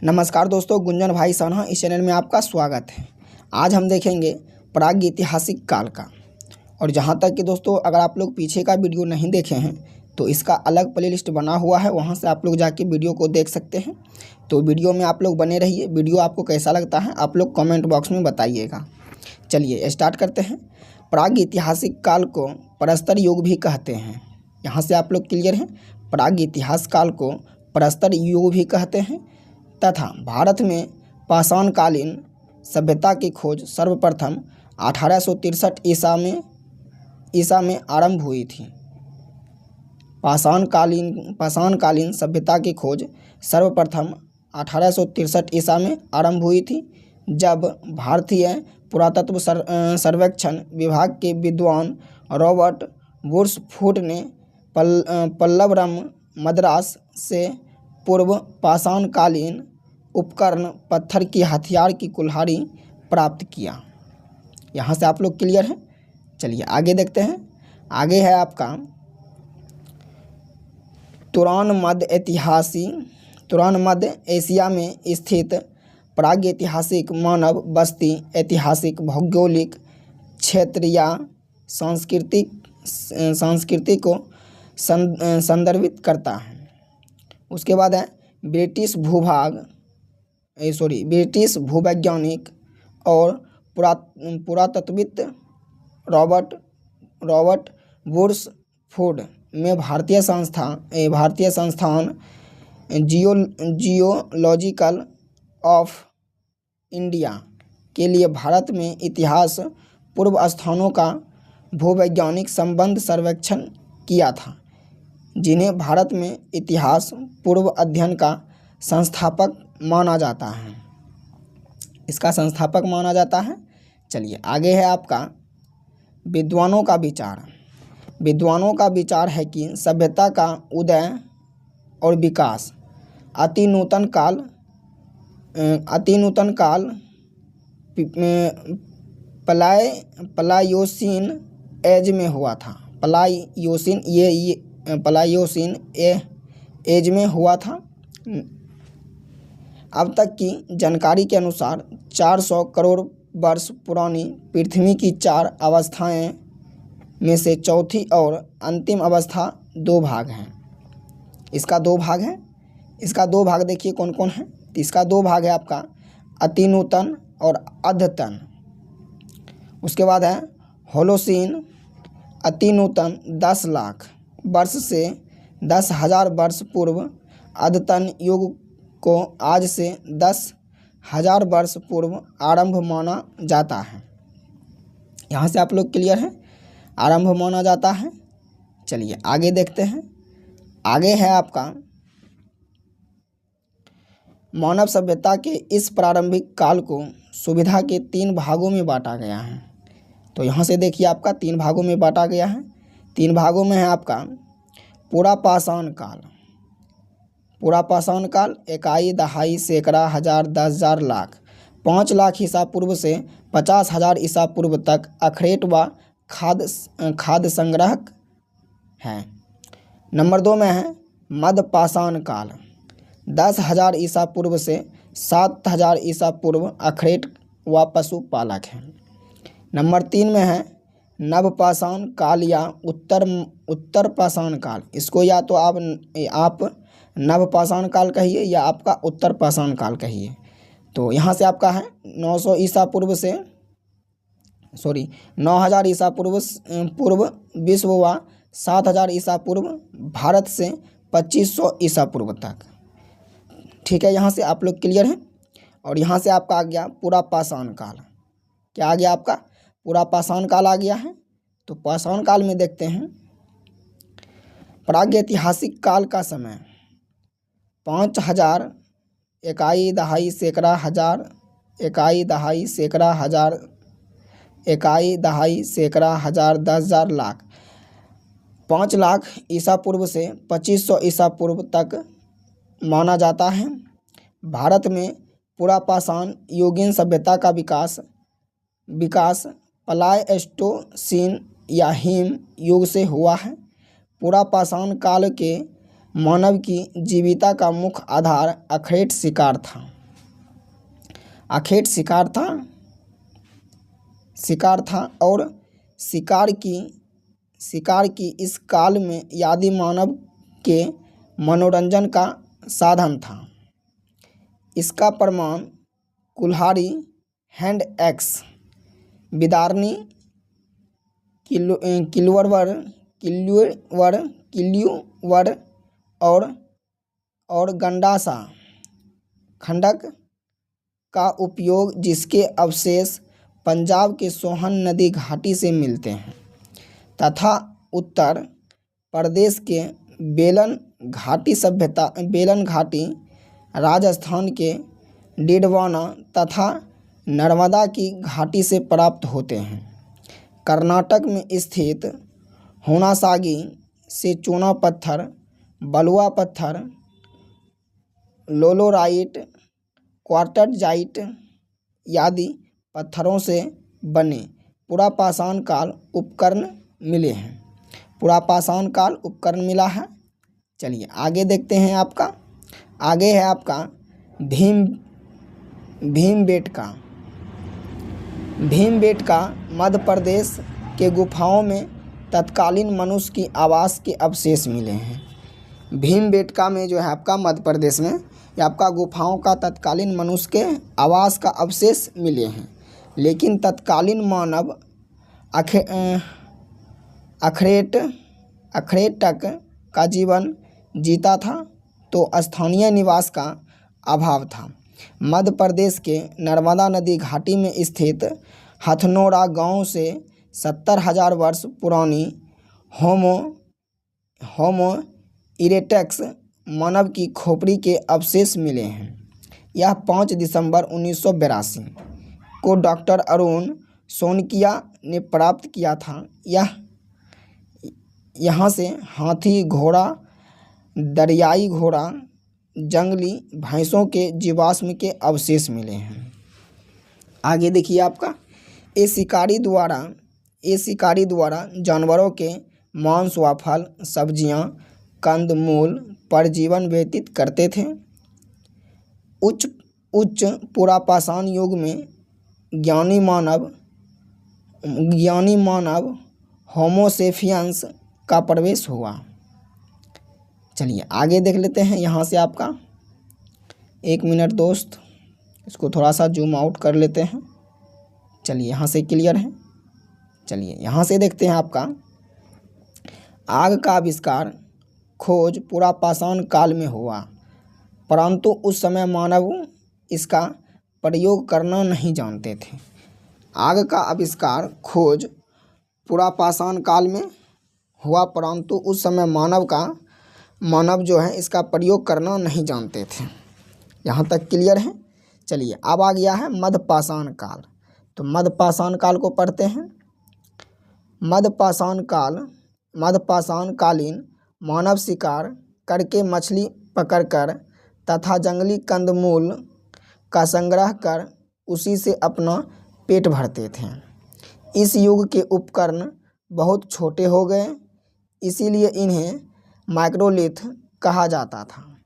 नमस्कार दोस्तों, गुंजन भाई सान्हा इस चैनल में आपका स्वागत है। आज हम देखेंगे प्रागैतिहासिक काल का। और जहां तक कि दोस्तों अगर आप लोग पीछे का वीडियो नहीं देखे हैं तो इसका अलग प्लेलिस्ट बना हुआ है, वहां से आप लोग जाके वीडियो को देख सकते हैं। तो वीडियो में आप लोग बने रहिए। वीडियो आपको कैसा लगता है आप लोग कमेंट बॉक्स में बताइएगा। चलिए स्टार्ट करते हैं। प्रागैतिहासिक काल को प्रस्तर युग भी कहते हैं। यहाँ से आप लोग क्लियर हैं। प्रागैतिहासिक काल को प्रस्तर युग भी कहते हैं तथा भारत में पाषाणकालीन सभ्यता की खोज सर्वप्रथम 1863 ईसा में आरंभ हुई थी। पाषाणकालीन सभ्यता की खोज सर्वप्रथम 1863 ईसा में आरंभ हुई थी, जब भारतीय पुरातत्व सर्वेक्षण विभाग के विद्वान रॉबर्ट वुड्सफुट ने पल्लवरम मद्रास से पूर्व पाषाणकालीन उपकरण पत्थर की हथियार की कुल्हाड़ी प्राप्त किया। यहाँ से आप लोग क्लियर हैं। चलिए आगे देखते हैं। आगे है आपका तुरान मध्य एशिया में स्थित प्रागैतिहासिक मानव बस्ती ऐतिहासिक भौगोलिक क्षेत्र या संस्कृति को संदर्भित करता है। उसके बाद है ब्रिटिश भूवैज्ञानिक और पुरातत्वविद रॉबर्ट वुड्सफुट में भारतीय संस्थान जियोलॉजिकल ऑफ इंडिया के लिए भारत में इतिहास पूर्व स्थानों का भूवैज्ञानिक संबंध सर्वेक्षण किया था, जिन्हें भारत में इतिहास पूर्व अध्ययन का संस्थापक माना जाता है। इसका संस्थापक माना जाता है। चलिए आगे है आपका विद्वानों का विचार। विद्वानों का विचार है कि सभ्यता का उदय और विकास अति नूतन काल प्लायोसीन एज में हुआ था। प्लायोसीन एज में हुआ था। अब तक की जानकारी के अनुसार 400 करोड़ वर्ष पुरानी पृथ्वी की 4 अवस्थाएं में से चौथी और अंतिम अवस्था 2 भाग हैं। इसका 2 भाग है। इसका 2 भाग देखिए कौन कौन है। तो इसका 2 भाग है आपका अति नूतन और अद्यतन। उसके बाद है होलोसीन। अति नूतन 10 लाख वर्ष से 10,000 वर्ष पूर्व। अद्यतन युग को आज से 10,000 वर्ष पूर्व आरंभ माना जाता है। यहाँ से आप लोग क्लियर हैं। आरंभ माना जाता है। चलिए आगे देखते हैं। आगे है आपका मानव सभ्यता के इस प्रारंभिक काल को सुविधा के 3 भागों में बांटा गया है। तो यहाँ से देखिए आपका 3 भागों में बांटा गया है। 3 भागों में है आपका पुरापाषाण काल इकाई, दहाई, सैकड़ा, हजार, 10,000, लाख। 5 लाख ईसा पूर्व से 50,000 ईसा पूर्व तक अखरेट व खाद्य संग्रहक है। नंबर 2 में है मध्यपाषाण काल। 10,000 ईसा पूर्व से 7,000 ईसा पूर्व अखरेट व पशुपालक है। नंबर 3 में है नवपाषाण काल या उत्तर पाषाण काल। इसको या तो आप नवपाषाण काल कहिए या आपका उत्तर पाषाण काल कहिए। तो यहाँ से आपका है 900 ईसा पूर्व से 9,000 ईसा पूर्व विश्व व 7,000 ईसा पूर्व भारत से 2500 ईसा पूर्व तक। ठीक है, यहाँ से आप लोग क्लियर हैं। और यहाँ से आपका आ गया पुरापाषाण काल। क्या आ गया आपका? पुरापाषाण काल आ गया है। तो पाषाण काल में देखते हैं। प्रागैतिहासिक काल का समय 5,000 इकाई, दहाई, सैकड़ा, हजार, इकाई, दहाई, सैकड़ा, हजार, इकाई, दहाई, सैकड़ा, हजार, 10,000, लाख। 5 लाख ईसा पूर्व से 2500 ईसा पूर्व तक माना जाता है। भारत में पुरापाषाण युगीन सभ्यता का विकास प्लाइस्टोसीन या हिम युग से हुआ है। पुरापाषाण काल के मानव की जीविका का मुख्य आधार अखेट शिकार था। अखेट शिकार था और शिकार की इस काल में यदि मानव के मनोरंजन का साधन था। इसका प्रमाण कुल्हाड़ी, हैंड एक्स, बिदारनी, किल्यूवर और गंडासा खंडक का उपयोग, जिसके अवशेष पंजाब के सोहन नदी घाटी से मिलते हैं, तथा उत्तर प्रदेश के बेलन घाटी, राजस्थान के डिडवाना तथा नर्मदा की घाटी से प्राप्त होते हैं। कर्नाटक में स्थित हुनासागी से चूना पत्थर, बलुआ पत्थर, लोलोराइट, क्वार्टरजाइट आदि पत्थरों से बने पुरापाषाण काल उपकरण मिले हैं। पुरापाषाण काल उपकरण मिला है। चलिए आगे देखते हैं। आगे है आपका भीमबेटका मध्य प्रदेश के गुफाओं में तत्कालीन मनुष्य की आवास के अवशेष मिले हैं। भीमबेटका में जो है आपका मध्य प्रदेश में ये आपका गुफाओं का तत्कालीन मनुष्य के आवास का अवशेष मिले हैं। लेकिन तत्कालीन मानव अखरेटक का जीवन जीता था, तो स्थानीय निवास का अभाव था। मध्य प्रदेश के नर्मदा नदी घाटी में स्थित हथनोरा गांव से 70,000 वर्ष पुरानी होमो इरेक्टस मानव की खोपड़ी के अवशेष मिले हैं। यह 5 दिसंबर 1982 को डॉक्टर अरुण सोनकिया ने प्राप्त किया था। यहाँ से हाथी, घोड़ा, दरियाई घोड़ा, जंगली भैंसों के जीवाश्म के अवशेष मिले हैं। आगे देखिए आपका ये शिकारी द्वारा जानवरों के मांस व फल, सब्जियां, कंदमूल पर जीवन व्यतीत करते थे। उच्च पुरापाषाण युग में ज्ञानी मानव होमोसेपियंस का प्रवेश हुआ। चलिए आगे देख लेते हैं। यहाँ से आपका 1 मिनट दोस्त, इसको थोड़ा सा जूम आउट कर लेते हैं। चलिए यहाँ से क्लियर है। चलिए यहाँ से देखते हैं आपका आग का आविष्कार खोज पुरापाषाण काल में हुआ, परंतु उस समय मानव इसका प्रयोग करना नहीं जानते थे। आग का आविष्कार खोज पुरापाषाण काल में हुआ, परंतु उस समय मानव जो है इसका प्रयोग करना नहीं जानते थे। यहाँ तक क्लियर है। चलिए अब आ गया है मध्यपाषाण काल। तो मध्यपाषाण काल को पढ़ते हैं। मध्यपाषाण कालीन मानव शिकार करके मछली पकड़कर तथा जंगली कंदमूल का संग्रह कर उसी से अपना पेट भरते थे। इस युग के उपकरण बहुत छोटे हो गए, इसीलिए इन्हें माइक्रोलिथ कहा जाता था।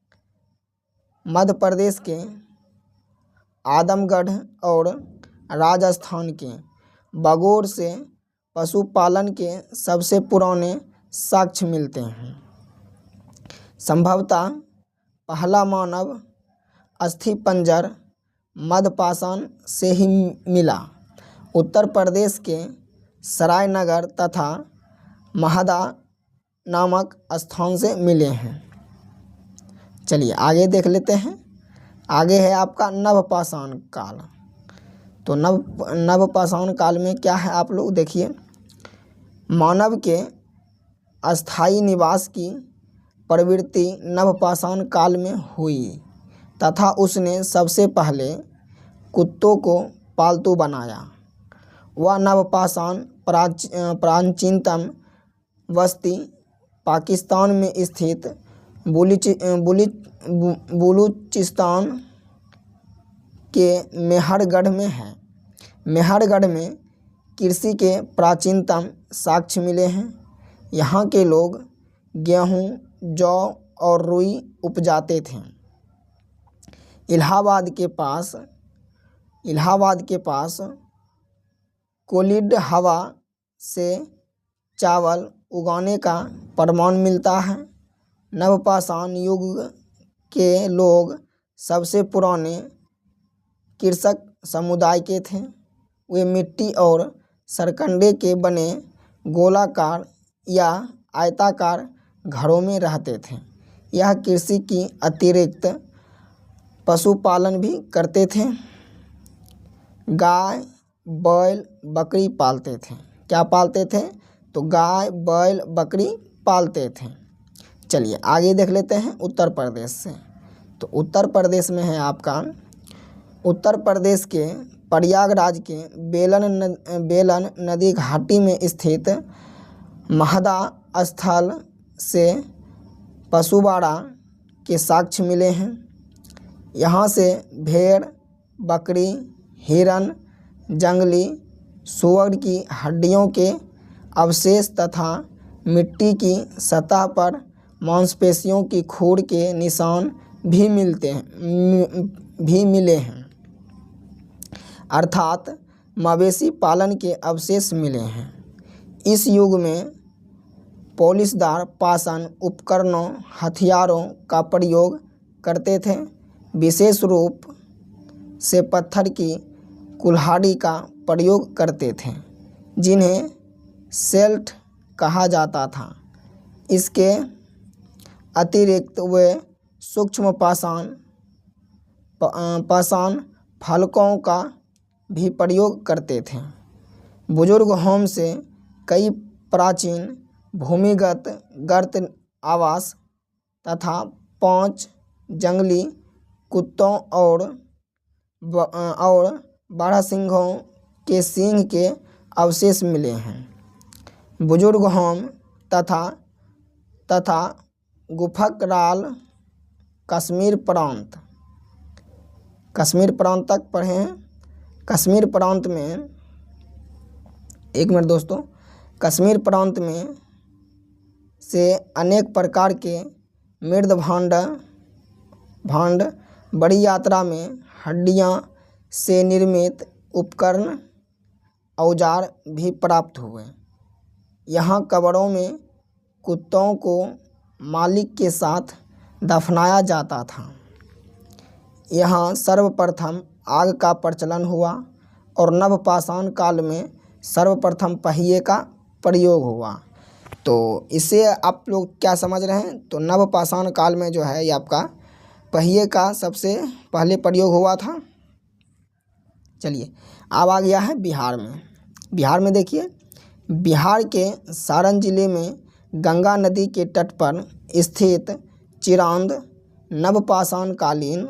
मध्य प्रदेश के आदमगढ़ और राजस्थान के बगौर से पशुपालन के सबसे पुराने साक्ष्य मिलते हैं। संभवतः पहला मानव अस्थिपंजर मध्यपाषाण से ही मिला। उत्तर प्रदेश के सरायनगर तथा महदा नामक स्थान से मिले हैं। चलिए आगे देख लेते हैं। आगे है आपका नवपाषाण काल। तो नवपाषाण काल में क्या है आप लोग देखिए। मानव के अस्थायी निवास की प्रवृत्ति नवपाषाण काल में हुई तथा उसने सबसे पहले कुत्तों को पालतू बनाया। वह नवपाषाण प्राचीनतम बस्ती पाकिस्तान में स्थित बलूचिस्तान के मेहरगढ़ में है। मेहरगढ़ में कृषि के प्राचीनतम साक्ष्य मिले हैं। यहाँ के लोग गेहूँ, जौ और रुई उपजाते थे। इलाहाबाद के पास कोलिड हवा से चावल उगाने का प्रमाण मिलता है। नवपाषाण युग के लोग सबसे पुराने कृषक समुदाय के थे। वे मिट्टी और सरकंडे के बने गोलाकार या आयताकार घरों में रहते थे। यह कृषि की अतिरिक्त पशुपालन भी करते थे। गाय, बैल, बकरी पालते थे। क्या पालते थे? तो गाय, बैल, बकरी पालते थे। चलिए आगे देख लेते हैं उत्तर प्रदेश से। तो उत्तर प्रदेश में है आपका उत्तर प्रदेश के प्रयागराज के बेलन नदी घाटी में स्थित महदा स्थल से पशुबाड़ा के साक्ष्य मिले हैं। यहाँ से भेड़, बकरी, हिरन, जंगली सूअर की हड्डियों के अवशेष तथा मिट्टी की सतह पर मांसपेशियों की खूर के निशान भी मिले हैं, अर्थात मवेशी पालन के अवशेष मिले हैं। इस युग में पॉलिशदार पाषाण उपकरणों, हथियारों का प्रयोग करते थे। विशेष रूप से पत्थर की कुल्हाड़ी का प्रयोग करते थे, जिन्हें सेल्ट कहा जाता था। इसके अतिरिक्त वे सूक्ष्म पाषाण फलकों का भी प्रयोग करते थे। बुजुर्ग होम से कई प्राचीन भूमिगत गर्त आवास तथा 5 जंगली कुत्तों और बारहसिंघों के सींग के अवशेष मिले हैं। बुजुर्ग होम तथा गुफकराल कश्मीर प्रांत तक पढ़े हैं। कश्मीर प्रांत में, एक मिनट दोस्तों, कश्मीर प्रांत में से अनेक प्रकार के मृद भांड बड़ी यात्रा में हड्डियां से निर्मित उपकरण औजार भी प्राप्त हुए। यहाँ कब्रों में कुत्तों को मालिक के साथ दफनाया जाता था। यहाँ सर्वप्रथम आग का प्रचलन हुआ और नवपाषाण काल में सर्वप्रथम पहिए का प्रयोग हुआ। तो इससे आप लोग क्या समझ रहे हैं? तो नवपाषाण काल में जो है ये आपका पहिए का सबसे पहले प्रयोग हुआ था। चलिए अब आ गया है बिहार में। बिहार में देखिए, बिहार के सारण जिले में गंगा नदी के तट पर स्थित चिरांद नवपाषाण कालीन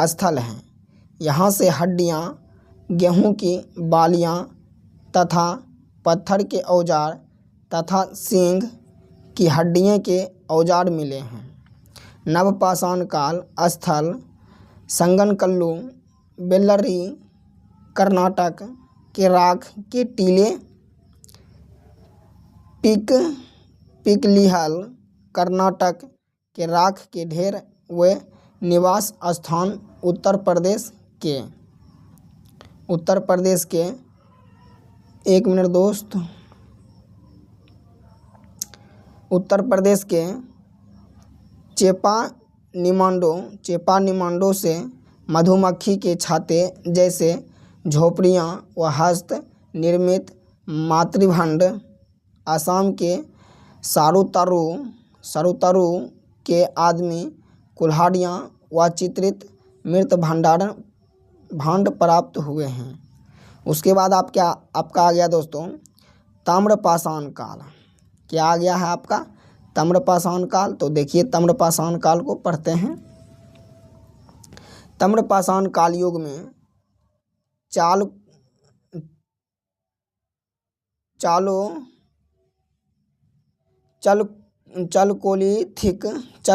स्थल हैं। यहाँ से हड्डियाँ, गेहूँ की बालियाँ तथा पत्थर के औजार तथा सींग की हड्डियों के औजार मिले हैं। नवपाषाण काल स्थल संगनकल्लू, बेल्लरी, कर्नाटक के राख के टीले, पिकलिहल, कर्नाटक के राख के ढेर व निवास स्थान उत्तर प्रदेश के एक मिनट दोस्त, उत्तर प्रदेश के चेपानिमांडो से मधुमक्खी के छाते जैसे झोपड़ियाँ व हस्त निर्मित मातृभंड, असम के सारुतारू के आदमी कुल्हाड़ियाँ व चित्रित मृत भांड प्राप्त हुए हैं। उसके बाद आपका आ गया दोस्तों ताम्रपाषाण काल। क्या आ गया है आपका? ताम्रपाषाण काल। तो देखिए ताम्रपाषाण काल को पढ़ते हैं। ताम्रपाषाण काल युग में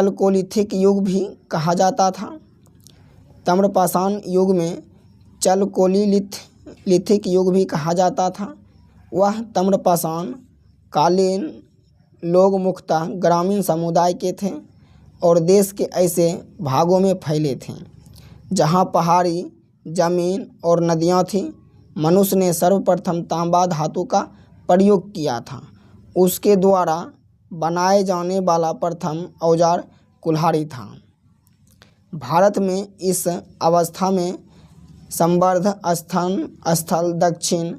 चलकोलिथिक युग भी कहा जाता था। ताम्रपाषाण युग में चलकोलिथिक युग भी कहा जाता था। वह ताम्रपाषाण कालीन लोग मुख्यतः ग्रामीण समुदाय के थे और देश के ऐसे भागों में फैले थे जहाँ पहाड़ी जमीन और नदियाँ थीं। मनुष्य ने सर्वप्रथम तांबा धातु का प्रयोग किया था। उसके द्वारा बनाए जाने वाला प्रथम औजार कुल्हाड़ी था। भारत में इस अवस्था में संवर्ध स्थल दक्षिण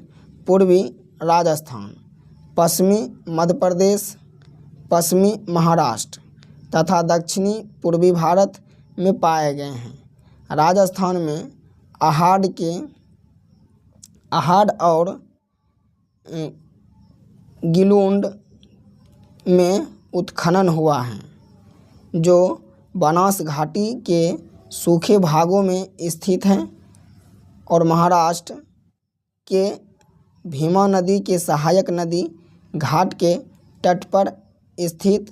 पूर्वी राजस्थान, पश्चिमी मध्य प्रदेश, पश्चिमी महाराष्ट्र तथा दक्षिणी पूर्वी भारत में पाए गए हैं। राजस्थान में अहाड़ और गिलुंड में उत्खनन हुआ है जो बनास घाटी के सूखे भागों में स्थित हैं, और महाराष्ट्र के भीमा नदी के सहायक नदी घाट के तट पर स्थित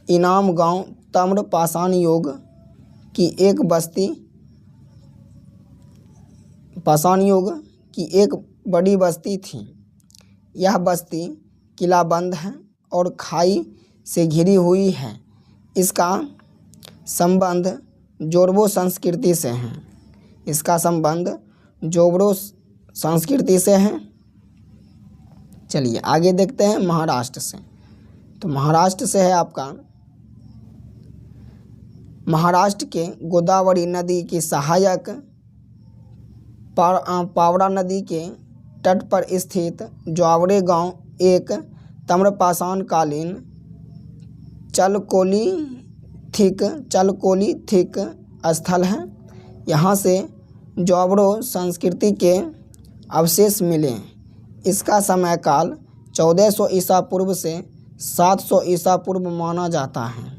इनाम गांव ताम्र पाषाण युग की एक बड़ी बस्ती थी। यह बस्ती किलाबंद है और खाई से घिरी हुई है। इसका संबंध जोड़वो संस्कृति से है। चलिए आगे देखते हैं महाराष्ट्र से। तो महाराष्ट्र से है आपका, महाराष्ट्र के गोदावरी नदी की सहायक पावड़ा नदी के तट पर स्थित ज्वावरे गांव एक ताम्रपाषाण कालीन चलकोलिथिक स्थल है। यहाँ से ज्वावरो संस्कृति के अवशेष मिले। इसका समय काल 1400 ईसा पूर्व से 700 ईसा पूर्व माना जाता है।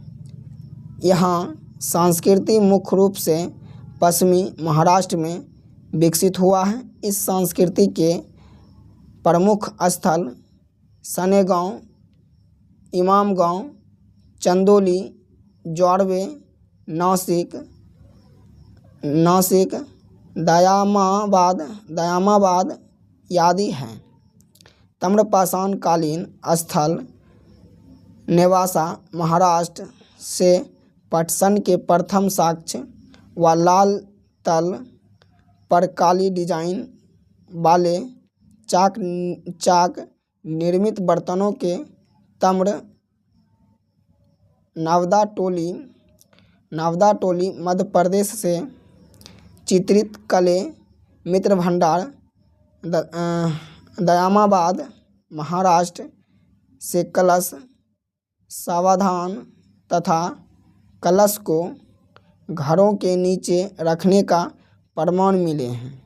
यहाँ संस्कृति मुख्य रूप से पश्चिमी महाराष्ट्र में विकसित हुआ है। इस संस्कृति के प्रमुख स्थल सनेगांव, इमामगांव, चंदोली, ज्वारवे, नासिक, दयामाबाद आदि हैं। ताम्रपाषाण कालीन स्थल नेवासा महाराष्ट्र से पटसन के प्रथम साक्ष्य व लाल तल पर काली डिजाइन वाले चाक निर्मित बर्तनों के ताम्र नावदा टोली मध्य प्रदेश से चित्रित कले मित्र भंडार दयामाबाद महाराष्ट्र से कलश सावधान तथा कलश को घरों के नीचे रखने का प्रमाण मिले हैं।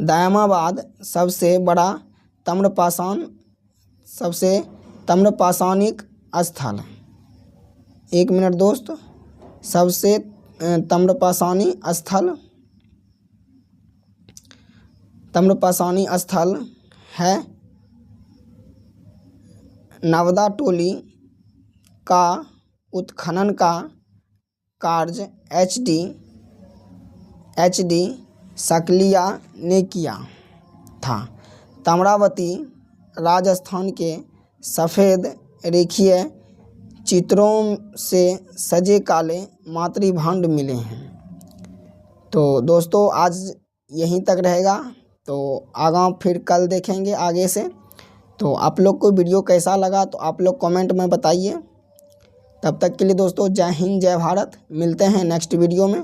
दयामाबाद सबसे बड़ा ताम्रपाषाणिक स्थल। एक मिनट दोस्त, सबसे ताम्रपाषाणी स्थल है। नावदा टोली का उत्खनन का कार्य HD सकलिया ने किया था। ताम्रावती राजस्थान के सफ़ेद रेखीय चित्रों से सजे काले मातृभांड मिले हैं। तो दोस्तों आज यहीं तक रहेगा, तो आगे फिर कल देखेंगे आगे से। तो आप लोग को वीडियो कैसा लगा तो आप लोग कमेंट में बताइए। तब तक के लिए दोस्तों जय हिंद जय भारत। मिलते हैं नेक्स्ट वीडियो में।